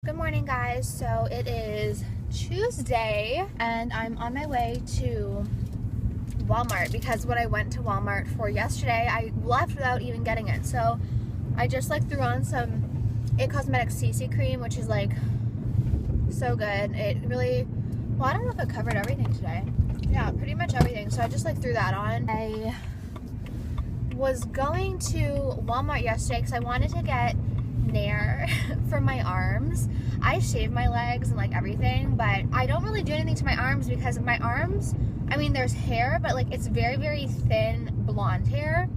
Good morning, guys. So it is Tuesday and I'm on my way to Walmart because what I went to Walmart for yesterday, I left without even getting it. So I just threw on some It Cosmetics CC cream, which is so good. It really, well, I don't know if it covered everything today. Yeah, pretty much everything. So I just threw that on. I was going to Walmart yesterday because I wanted to get Nair for my arms. I shave my legs and everything, but I don't really do anything to my arms because my arms, I mean, there's hair, but it's very, very thin blonde hair.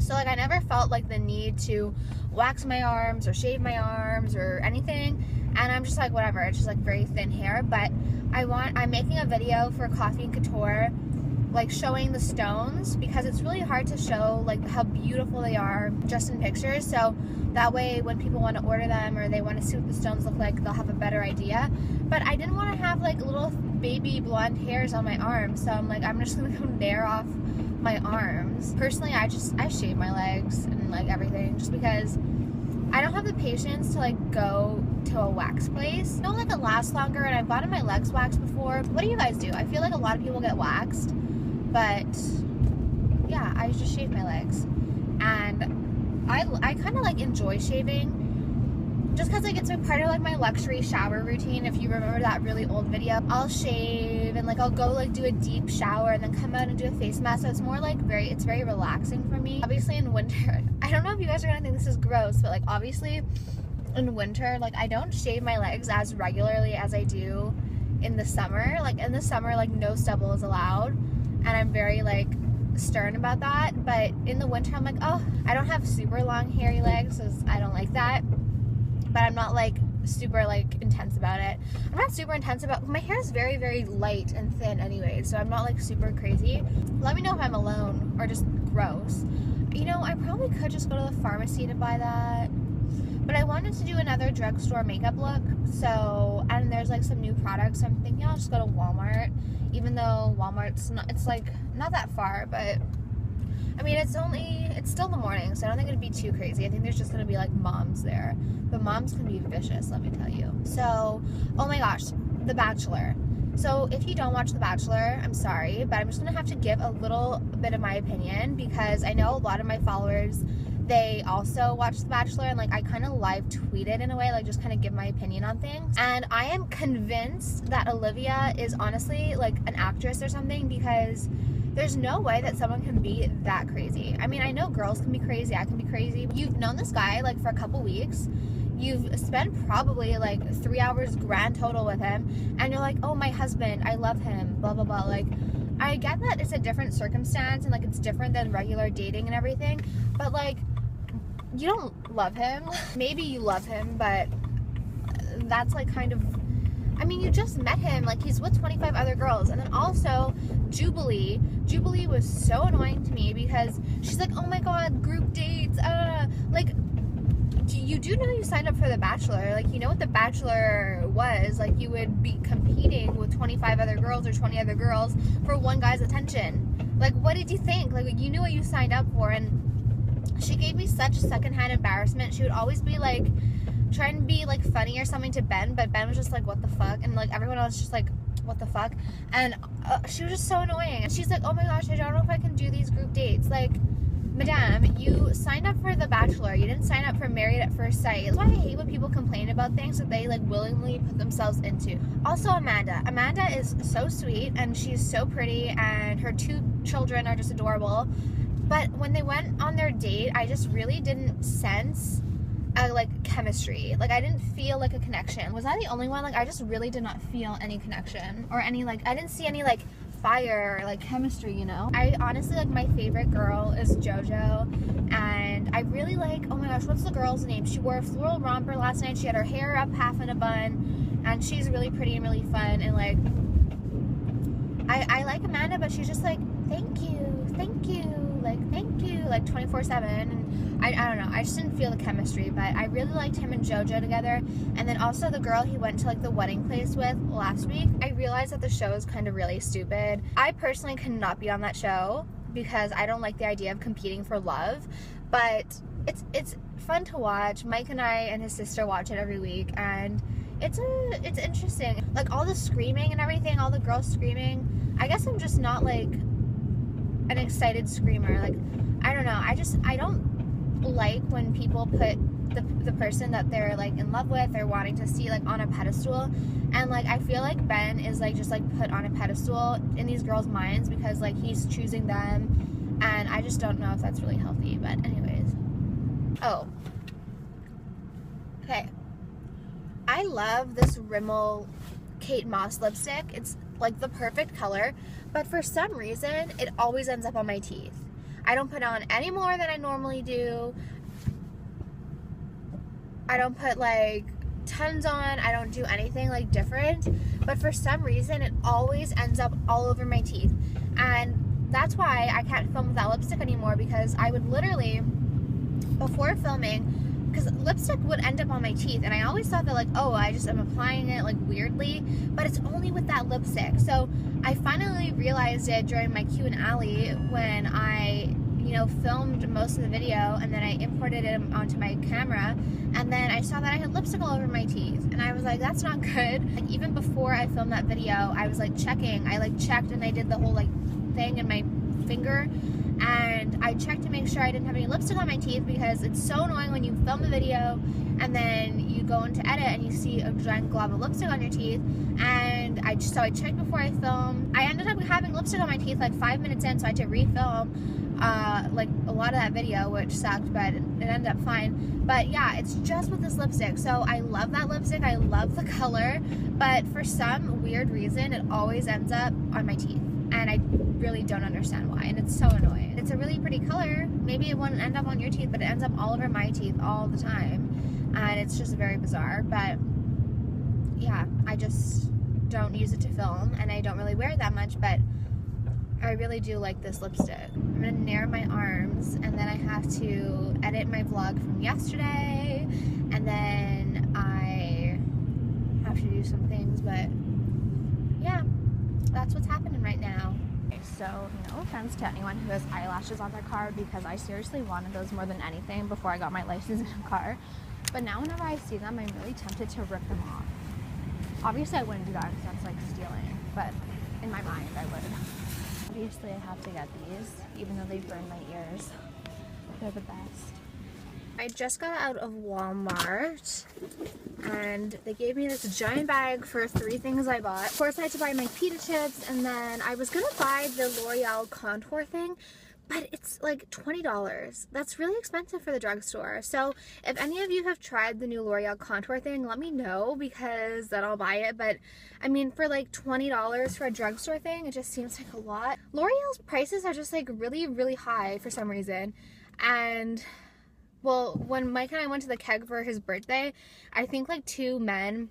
So I never felt the need to wax my arms or shave my arms or anything. And I'm just whatever, it's just very thin hair. But I'm making a video for Coffee and Couture showing the stones because it's really hard to show how beautiful they are just in pictures, so that way when people want to order them or they want to see what the stones look like, they'll have a better idea. But I didn't want to have little baby blonde hairs on my arms, so I'm just gonna go Nair off my arms. Personally, I shave my legs and everything just because I don't have the patience to go to a wax place. I know it lasts longer, and I've gotten my legs waxed before. What do you guys do? I feel a lot of people get waxed, but yeah, I just shave my legs. And I kind of enjoy shaving just because it's a part of my luxury shower routine. If you remember that really old video, I'll shave and I'll go do a deep shower and then come out and do a face mask. So it's more it's very relaxing for me. Obviously in winter, I don't know if you guys are gonna think this is gross, but obviously in winter, I don't shave my legs as regularly as I do in the summer. In the summer, no stubble is allowed, and I'm very stern about that. But in the winter, I'm oh, I don't have super long hairy legs, so I don't like that. But I'm not super intense about it. I'm not super intense about, my hair is very, very light and thin anyway, so I'm not super crazy. Let me know if I'm alone or just gross. You know, I probably could just go to the pharmacy to buy that, but I wanted to do another drugstore makeup look. So, and there's some new products, so I'm thinking I'll just go to Walmart, even though Walmart's not, it's not that far, but I mean, it's still the morning, so I don't think it'd be too crazy. I think there's just gonna be moms there, but moms can be vicious, let me tell you. So, oh my gosh, The Bachelor. So if you don't watch The Bachelor, I'm sorry, but I'm just gonna have to give a little bit of my opinion because I know a lot of my followers, they also watch The Bachelor, and I kind of live tweet it in a way, just kind of give my opinion on things. And I am convinced that Olivia is honestly an actress or something, because there's no way that someone can be that crazy. I mean, I know girls can be crazy, I can be crazy. You've known this guy for a couple weeks. You've spent probably 3 hours grand total with him, and you're oh, my husband, I love him, blah blah blah. I get that it's a different circumstance and it's different than regular dating and everything, but you don't love him. Maybe you love him, but that's kind of, I mean, you just met him, he's with 25 other girls. And then also Jubilee was so annoying to me because she's oh my god, group dates, you do know you signed up for The Bachelor. You know what The Bachelor was. You would be competing with 25 other girls or 20 other girls for one guy's attention. What did you think? You knew what you signed up for. And she gave me such secondhand embarrassment. She would always be trying to be funny or something to Ben, but Ben was just what the fuck, and everyone else just what the fuck. And she was just so annoying. And she's oh my gosh, I don't know if I can do these group dates. Madame, you signed up for The Bachelor. You didn't sign up for Married at First Sight. That's why I hate when people complain about things that they willingly put themselves into. Also, Amanda is so sweet and she's so pretty, and her 2 children are just adorable. But when they went on their date, I just really didn't sense chemistry. I didn't feel a connection. Was I the only one? I just really did not feel any connection or any I didn't see any fire or chemistry, you know. I honestly my favorite girl is JoJo, and I really oh my gosh, what's the girl's name? She wore a floral romper last night. She had her hair up half in a bun, and she's really pretty and really fun. And I like Amanda, but she's just thank you, thank you, thank you, 24/7. And I don't know, I just didn't feel the chemistry. But I really liked him and JoJo together. And then also the girl he went to the wedding place with last week. I realized that the show is kind of really stupid. I personally cannot be on that show because I don't like the idea of competing for love. But it's fun to watch. Mike and I and his sister watch it every week, and it's interesting. Like all the screaming and everything, all the girls screaming. I guess I'm just not like an excited screamer. Like, I don't know. I don't like when people put the person that they're like in love with or wanting to see like on a pedestal, and like I feel like Ben is like just like put on a pedestal in these girls' minds because like he's choosing them, and I just don't know if that's really healthy. But anyways, oh, okay, I love this Rimmel Kate Moss lipstick. It's like the perfect color, but for some reason it always ends up on my teeth. I don't put on any more than I normally do. I don't put like tons on. I don't do anything like different, but for some reason it always ends up all over my teeth, and that's why I can't film with that lipstick anymore, because I would literally, before filming, because lipstick would end up on my teeth, and I always thought that like, oh, I just am applying it like weirdly, but it's only with that lipstick. So I finally realized it during my Q and Allie when I, you know, filmed most of the video, and then I imported it onto my camera, and then I saw that I had lipstick all over my teeth, and I was like, that's not good. Like, even before I filmed that video, I was like checking. I like checked, and I did the whole like thing in my finger, and I checked to make sure I didn't have any lipstick on my teeth, because it's so annoying when you film a video and then you go into edit and you see a giant glob of lipstick on your teeth. And I checked before I filmed. I ended up having lipstick on my teeth like 5 minutes in, so I had to refilm like a lot of that video, which sucked, but it ended up fine. But yeah, it's just with this lipstick. So I love that lipstick. I love the color, but for some weird reason it always ends up on my teeth, and I really don't understand why, and it's so annoying. It's a really pretty color. Maybe it wouldn't end up on your teeth, but it ends up all over my teeth all the time, and it's just very bizarre. But yeah, I just don't use it to film, and I don't really wear it that much, but I really do like this lipstick. I'm gonna nair my arms, and then I have to edit my vlog from yesterday, and then I have to do some things, but yeah, that's what's happening right now. Okay, so no offense to anyone who has eyelashes on their car, because I seriously wanted those more than anything before I got my license in a car, but now whenever I see them, I'm really tempted to rip them off. Obviously I wouldn't do that because that's like stealing, but in my mind I would. Obviously I have to get these, even though they burn my ears. They're the best. I just got out of Walmart, and they gave me this giant bag for 3 things I bought. Of course I had to buy my pita chips, and then I was gonna buy the L'Oreal contour thing, but it's like $20. That's really expensive for the drugstore. So if any of you have tried the new L'Oreal contour thing, let me know, because then I'll buy it. But I mean, for like $20 for a drugstore thing, it just seems like a lot. L'Oreal's prices are just like really, really high for some reason. And well, when Mike and I went to the keg for his birthday, I think like 2 men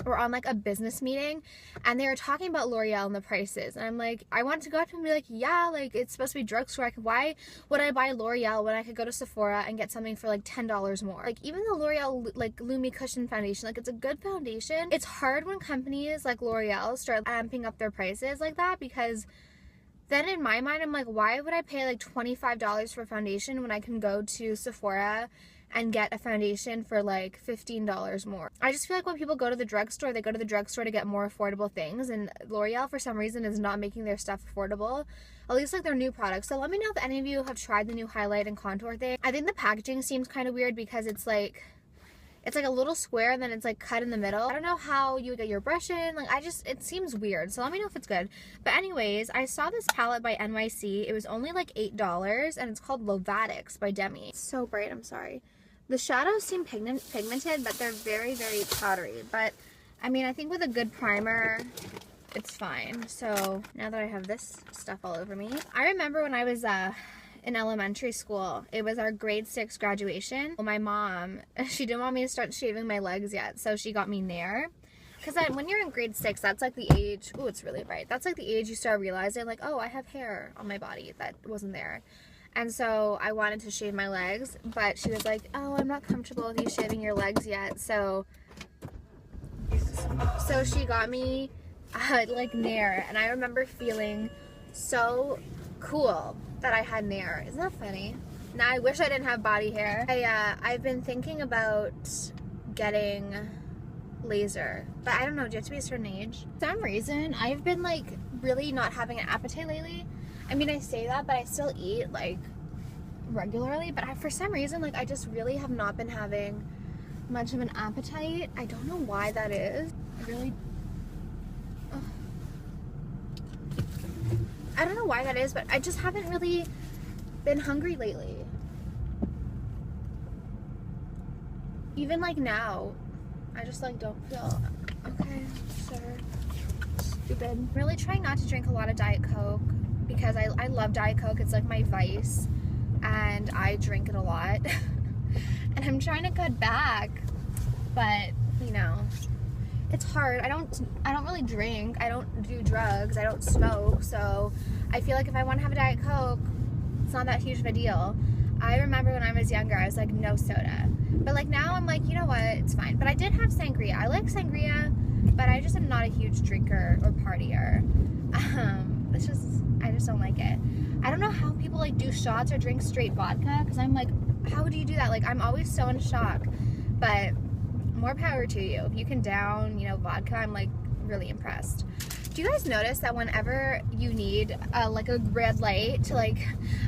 were on like a business meeting, and they were talking about L'Oreal and the prices, and I'm like, I wanted to go up to him and be like, yeah, like it's supposed to be drugstore. Why would I buy L'Oreal when I could go to Sephora and get something for like $10 more? Like, even the L'Oreal like NuMe Cushion foundation, like it's a good foundation. It's hard when companies like L'Oreal start amping up their prices like that, because then in my mind I'm like, why would I pay like $25 for a foundation when I can go to Sephora and get a foundation for like $15 more? I just feel like when people go to the drugstore, they go to the drugstore to get more affordable things, and L'Oreal for some reason is not making their stuff affordable, at least like their new products. So let me know if any of you have tried the new highlight and contour thing. I think the packaging seems kind of weird, because it's like a little square and then it's like cut in the middle. I don't know how you would get your brush in. Like, it seems weird. So let me know if it's good. But anyways, I saw this palette by NYC. It was only like $8, and it's called Lovatics by Demi. It's so bright, I'm sorry. The shadows seem pigmented, but they're very, very powdery. But I mean, I think with a good primer, it's fine. So now that I have this stuff all over me, I remember when I was in elementary school, it was our grade 6 graduation. Well, my mom, she didn't want me to start shaving my legs yet, so she got me Nair. Because when you're in grade 6, that's like the age, ooh, it's really bright. That's like the age you start realizing, like, oh, I have hair on my body that wasn't there. And so I wanted to shave my legs, but she was like, oh, I'm not comfortable with you shaving your legs yet. So she got me like Nair, and I remember feeling so cool that I had Nair. Isn't that funny? Now I wish I didn't have body hair. I've been thinking about getting laser, but I don't know, do you have to be a certain age? For some reason, I've been like really not having an appetite lately. I mean, I say that, but I still eat like regularly, but for some reason, like I just really have not been having much of an appetite. I don't know why that is. I don't know why that is, but I just haven't really been hungry lately. Even like now, I just like don't feel okay. Sure. Stupid. I'm really trying not to drink a lot of Diet Coke because I love Diet Coke. It's like my vice, and I drink it a lot. And I'm trying to cut back, but you know, it's hard. I don't really drink. I don't do drugs. I don't smoke. So I feel like if I want to have a Diet Coke, it's not that huge of a deal. I remember when I was younger, I was like, no soda. But like now I'm like, you know what, it's fine. But I did have sangria. I like sangria, but I just am not a huge drinker or partier. I just don't like it. I don't know how people like do shots or drink straight vodka, because I'm like, how do you do that? Like, I'm always so in shock. But more power to you. If you can down, you know, vodka, I'm like really impressed. Do you guys notice that whenever you need like a red light to like,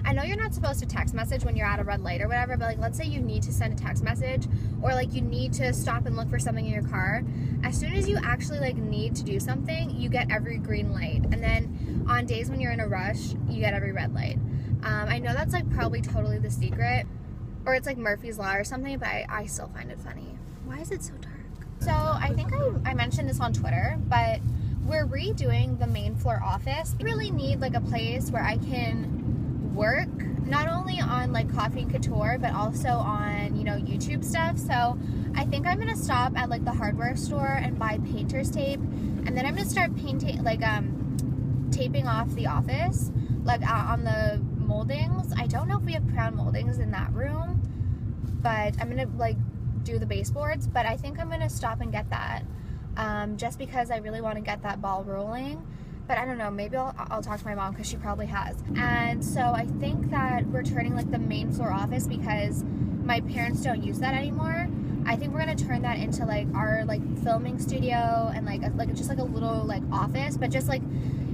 I know you're not supposed to text message when you're at a red light or whatever, but like let's say you need to send a text message, or like you need to stop and look for something in your car, as soon as you actually like need to do something, you get every green light, and then on days when you're in a rush, you get every red light. I know that's like probably totally the secret, or it's like Murphy's Law or something, but I still find it funny. Why is it so dark? So I think I mentioned this on Twitter, but we're redoing the main floor office. We really need like a place where I can work, not only on like Coffee and Couture, but also on, you know, YouTube stuff. So I think I'm gonna stop at like the hardware store and buy painter's tape, and then I'm gonna start painting, like taping off the office, like on the moldings. I don't know if we have crown moldings in that room, but I'm gonna like do the baseboards, but I think I'm gonna stop and get that. Just because I really want to get that ball rolling. But I don't know, maybe I'll talk to my mom because she probably has. And so I think that we're turning like the main floor office, because my parents don't use that anymore. I think we're gonna turn that into like our like filming studio, and like just like a little like office, but just like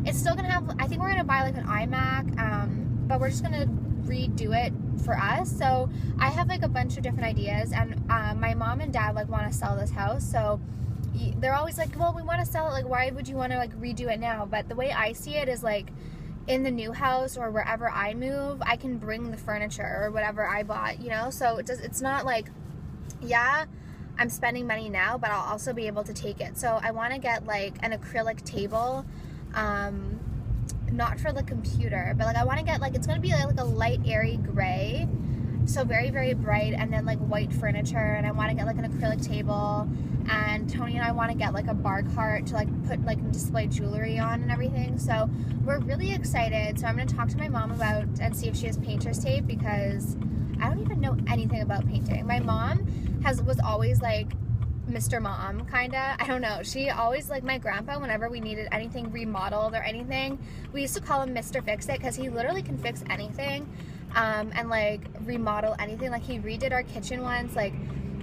it's still gonna have, I think we're gonna buy like an iMac, but we're just gonna redo it for us. So I have like a bunch of different ideas, and my mom and dad like want to sell this house, so they're always like, well, we want to sell it, like why would you want to like redo it now? But the way I see it is like, in the new house or wherever I move, I can bring the furniture or whatever I bought, you know. So it's not like, yeah, I'm spending money now, but I'll also be able to take it. So I want to get like an acrylic table, not for the computer, but like I want to get like, it's going to be like a light airy gray, so very, very bright, and then like white furniture, and I want to get like an acrylic table, and Tony and I want to get like a bar cart to like put like display jewelry on and everything. So we're really excited. So I'm going to talk to my mom about and see if she has painter's tape, because I don't even know anything about painting. My mom was always like Mr. Mom, kinda. I don't know. She always, like my grandpa, whenever we needed anything remodeled or anything, we used to call him Mr. Fix It, because he literally can fix anything, and like remodel anything. Like he redid our kitchen once, like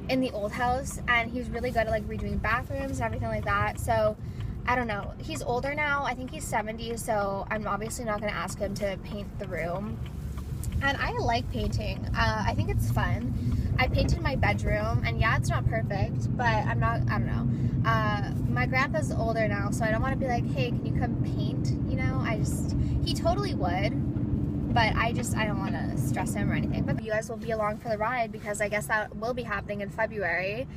in the old house, and he's really good at like redoing bathrooms and everything like that. So I don't know. He's older now. I think he's 70, so I'm obviously not going to ask him to paint the room. And I like painting. I think it's fun. I painted my bedroom, and yeah, it's not perfect, but I don't know. My grandpa's older now, so I don't want to be like, hey, can you come paint? You know, he totally would, but I don't want to stress him or anything. But you guys will be along for the ride, because I guess that will be happening in February,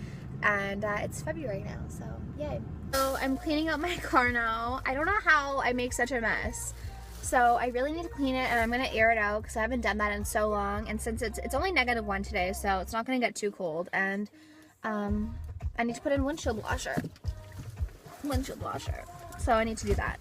and it's February now, so yay. So I'm cleaning up my car now. I don't know how I make such a mess. So I really need to clean it, and I'm going to air it out because I haven't done that in so long. And since it's only -1 today, so it's not going to get too cold. And I need to put in windshield washer. So I need to do that.